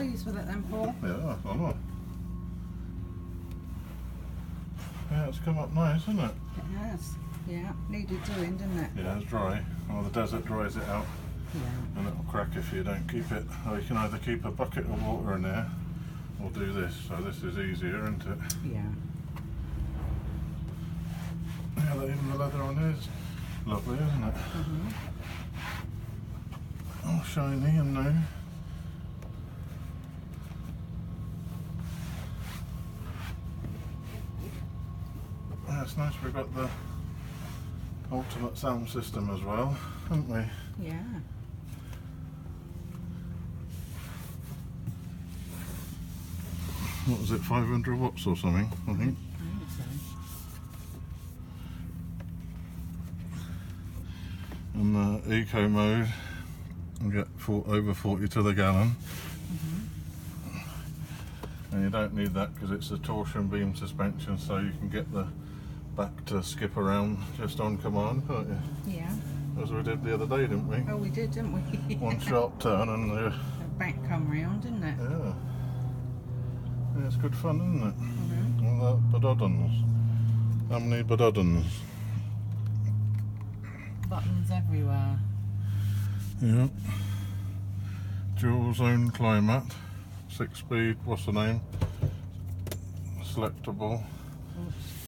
pleased with it then, Paul? Yeah, I know. Yeah, it's come up nice, hasn't it? It has. Yeah, needed doing, didn't it? Yeah, it's dry. Well, the desert dries it out. Yeah. And it'll crack if you don't keep it. Or you can either keep a bucket of water in there or do this. So this is easier, isn't it? Yeah. Yeah, even the leather on here is lovely, isn't it? All shiny and new. Yeah, it's nice we've got the ultimate sound system as well, haven't we? Yeah. What was it, 500 watts or something, I think? I think so. And the eco mode, you get over 40 to the gallon. And you don't need that because it's a torsion beam suspension, so you can get the back to skip around just on command, can't you? Yeah. As we did the other day, didn't we? Oh, we did, didn't we? One sharp turn and The back come round, didn't it? yeah. Yeah, it's good fun, isn't it? All that badodons. How many badodons? Buttons everywhere. Yeah. Dual zone climate. 6-speed, what's the name? Selectable. Oops.